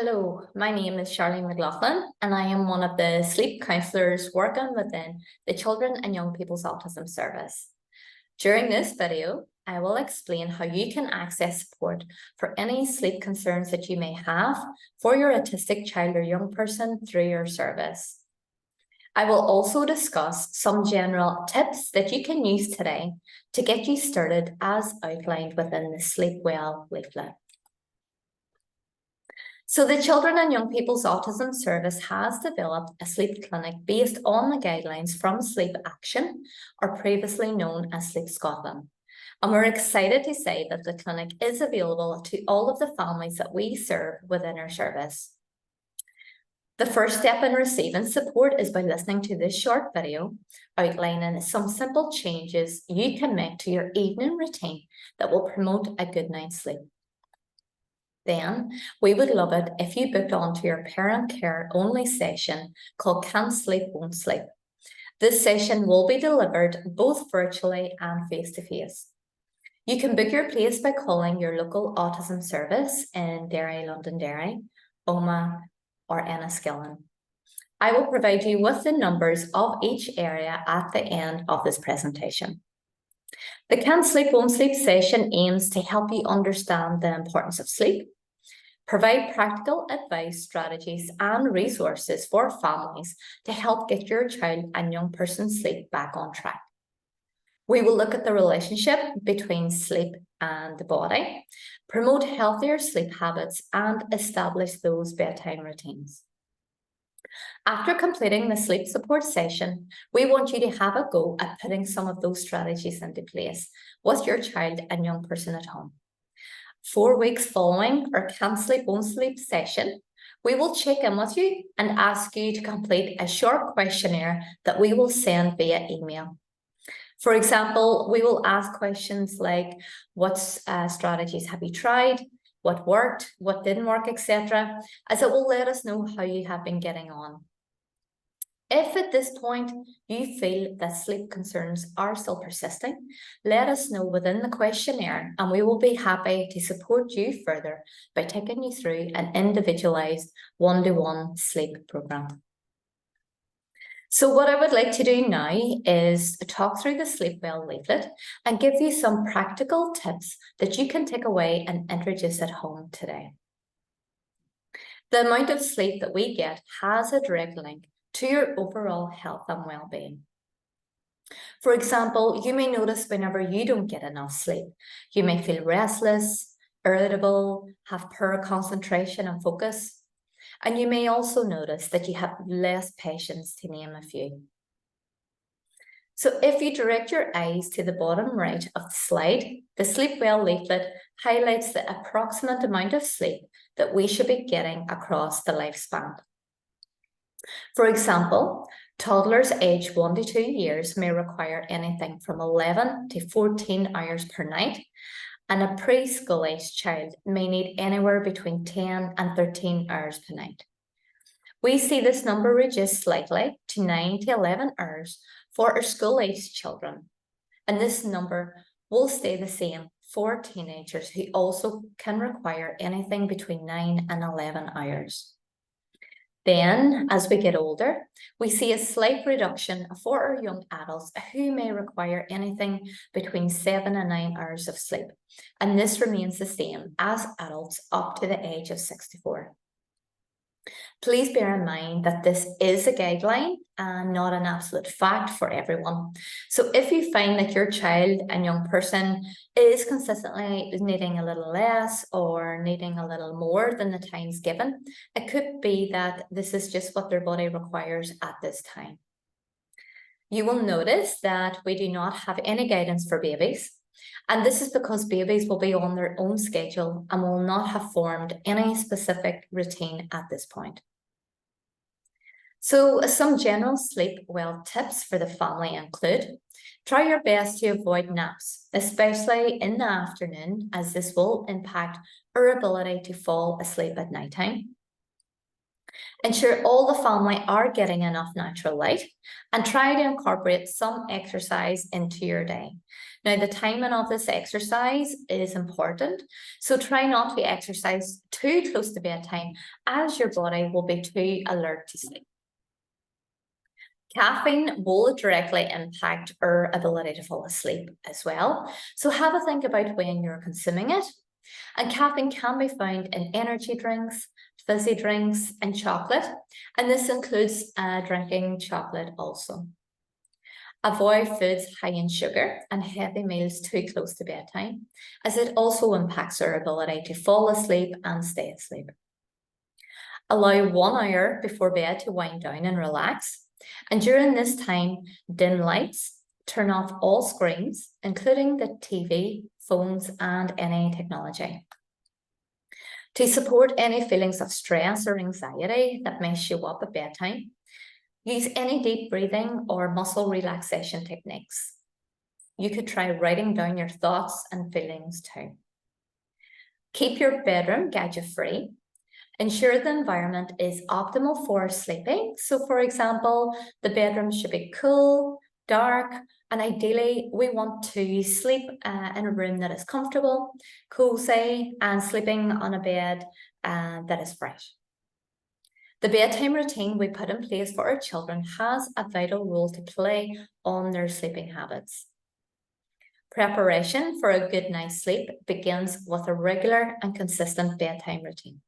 Hello, my name is Charlene McLaughlin, and I am one of the sleep counsellors working within the Children and Young People's Autism Service. During this video, I will explain how you can access support for any sleep concerns that you may have for your autistic child or young person through your service. I will also discuss some general tips that you can use today to get you started as outlined within the Sleep Well leaflet. So the Children and Young People's Autism Service has developed a sleep clinic based on the guidelines from Sleep Action, or previously known as Sleep Scotland. And we're excited to say that the clinic is available to all of the families that we serve within our service. The first step in receiving support is by listening to this short video outlining some simple changes you can make to your evening routine that will promote a good night's sleep. Then we would love it if you booked onto your parent care only session called Can't Sleep, Won't Sleep. This session will be delivered both virtually and face-to-face. You can book your place by calling your local autism service in Derry, Londonderry, Omagh, or Enniskillen. I will provide you with the numbers of each area at the end of this presentation. The Can't Sleep, Won't Sleep session aims to help you understand the importance of sleep, provide practical advice, strategies, and resources for families to help get your child and young person's sleep back on track. We will look at the relationship between sleep and the body, promote healthier sleep habits, and establish those bedtime routines. After completing the sleep support session, we want you to have a go at putting some of those strategies into place with your child and young person at home. 4 weeks following our Can't Sleep, Won't Sleep session, we will check in with you and ask you to complete a short questionnaire that we will send via email. For example, we will ask questions like, what strategies have you tried, what worked, what didn't work, etc., as it will let us know how you have been getting on. If at this point you feel that sleep concerns are still persisting, let us know within the questionnaire and we will be happy to support you further by taking you through an individualised one-to-one sleep programme. So what I would like to do now is talk through the Sleep Well leaflet and give you some practical tips that you can take away and introduce at home today. The amount of sleep that we get has a direct link to your overall health and well-being. For example, you may notice whenever you don't get enough sleep, you may feel restless, irritable, have poor concentration and focus, and you may also notice that you have less patience, to name a few. So if you direct your eyes to the bottom right of the slide, the Sleep Well leaflet highlights the approximate amount of sleep that we should be getting across the lifespan. For example, toddlers aged 1 to 2 years may require anything from 11 to 14 hours per night, and a preschool-aged child may need anywhere between 10 and 13 hours per night. We see this number reduce slightly to 9 to 11 hours for our school-aged children, and this number will stay the same for teenagers who also can require anything between 9 and 11 hours. Then, as we get older, we see a slight reduction for our young adults who may require anything between 7 and 9 hours of sleep, and this remains the same as adults up to the age of 64. Please bear in mind that this is a guideline and not an absolute fact for everyone. So if you find that your child and young person is consistently needing a little less or needing a little more than the times given, it could be that this is just what their body requires at this time. You will notice that we do not have any guidance for babies. And this is because babies will be on their own schedule and will not have formed any specific routine at this point. So some general sleep well tips for the family include: try your best to avoid naps, especially in the afternoon, as this will impact our ability to fall asleep at nighttime. Ensure all the family are getting enough natural light and try to incorporate some exercise into your day. Now, the timing of this exercise is important, so try not to exercise too close to bedtime as your body will be too alert to sleep. Caffeine will directly impact our ability to fall asleep as well, so have a think about when you're consuming it. And caffeine can be found in energy drinks, fizzy drinks, and chocolate. And this includes drinking chocolate also. Avoid foods high in sugar and heavy meals too close to bedtime, as it also impacts our ability to fall asleep and stay asleep. Allow 1 hour before bed to wind down and relax. And during this time, dim lights, turn off all screens, including the TV, phones, and any technology. To support any feelings of stress or anxiety that may show up at bedtime, use any deep breathing or muscle relaxation techniques. You could try writing down your thoughts and feelings too. Keep your bedroom gadget-free. Ensure the environment is optimal for sleeping. So, for example, the bedroom should be cool, dark, and ideally we want to sleep in a room that is comfortable, cozy, and sleeping on a bed that is fresh. The bedtime routine we put in place for our children has a vital role to play on their sleeping habits. Preparation for a good night's sleep begins with a regular and consistent bedtime routine.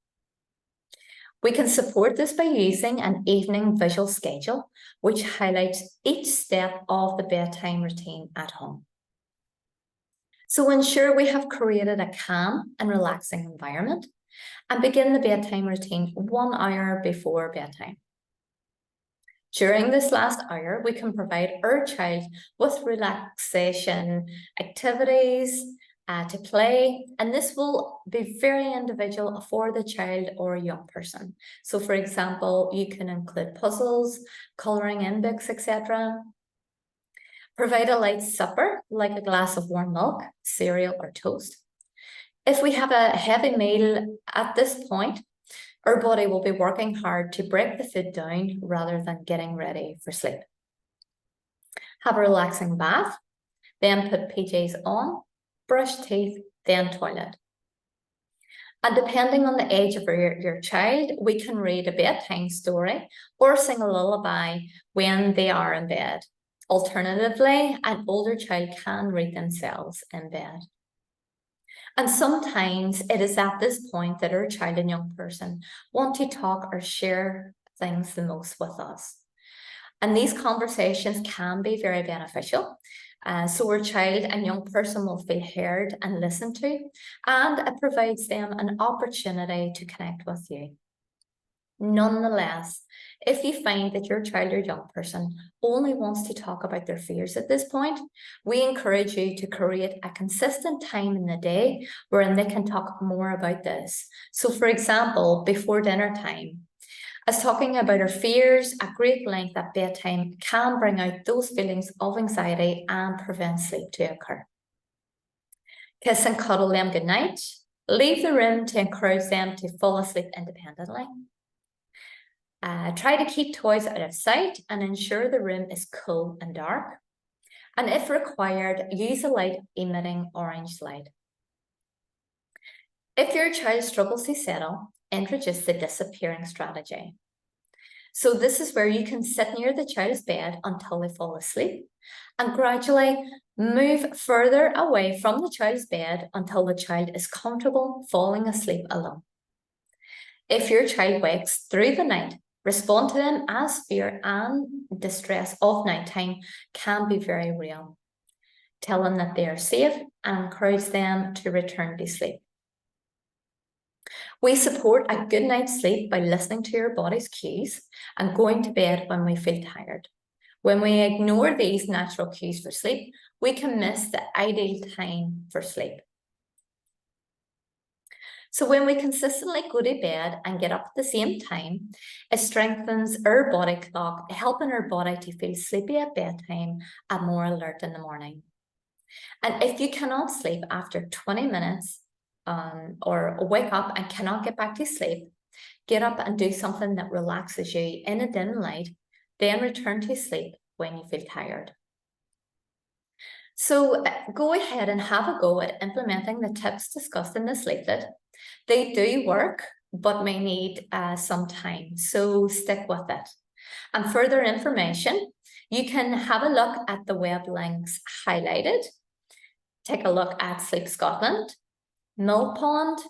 We can support this by using an evening visual schedule, which highlights each step of the bedtime routine at home. So ensure we have created a calm and relaxing environment and begin the bedtime routine 1 hour before bedtime. During this last hour, we can provide our child with relaxation activities to play, and this will be very individual for the child or young person. So for example, you can include puzzles, coloring in books, etc. Provide a light supper, like a glass of warm milk, cereal, or toast. If we have a heavy meal at this point, our body will be working hard to break the food down rather than getting ready for sleep. Have a relaxing bath, then put PJs on, brush teeth, then toilet. And depending on the age of your child, we can read a bedtime story or sing a lullaby when they are in bed. Alternatively, an older child can read themselves in bed. And sometimes it is at this point that our child and young person want to talk or share things the most with us. And these conversations can be very beneficial. So our child and young person will feel heard and listened to, and it provides them an opportunity to connect with you. Nonetheless, if you find that your child or young person only wants to talk about their fears at this point, we encourage you to create a consistent time in the day wherein they can talk more about this. So for example, before dinner time, as talking about our fears at great length at bedtime can bring out those feelings of anxiety and prevent sleep to occur. Kiss and cuddle them goodnight. Leave the room to encourage them to fall asleep independently. Try to keep toys out of sight and ensure the room is cool and dark. And if required, use a light emitting orange light. If your child struggles to settle, introduce the disappearing strategy. So this is where you can sit near the child's bed until they fall asleep and gradually move further away from the child's bed until the child is comfortable falling asleep alone. If your child wakes through the night, respond to them as fear and distress of nighttime can be very real. Tell them that they are safe and encourage them to return to sleep. We support a good night's sleep by listening to your body's cues and going to bed when we feel tired. When we ignore these natural cues for sleep, we can miss the ideal time for sleep. So when we consistently go to bed and get up at the same time, it strengthens our body clock, helping our body to feel sleepy at bedtime and more alert in the morning. And if you cannot sleep after 20 minutes or wake up and cannot get back to sleep, Get up and do something that relaxes you in a dim light, then return to sleep when you feel tired. So go ahead and have a go at implementing the tips discussed in this leaflet. They do work, but may need some time, so stick with it. And further information, you can have a look at the web links highlighted. Take a look at Sleep Scotland, Mill Pond,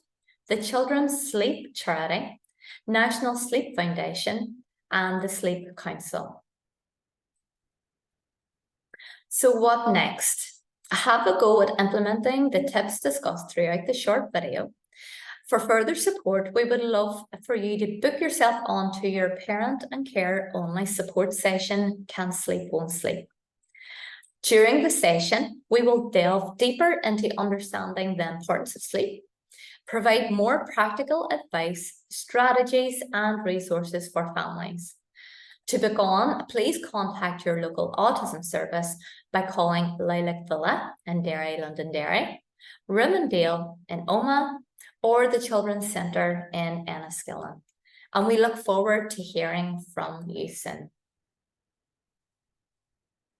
the Children's Sleep Charity, National Sleep Foundation, and the Sleep Council. So what next? Have a go at implementing the tips discussed throughout the short video. For further support, we would love for you to book yourself onto your parent and care only support session, Can't Sleep, Won't Sleep. During the session, we will delve deeper into understanding the importance of sleep, provide more practical advice, strategies, and resources for families. To book on, please contact your local autism service by calling Lilac Villa in Derry, Londonderry, Rimmondale in Omagh, or the Children's Centre in Enniskillen. And we look forward to hearing from you soon.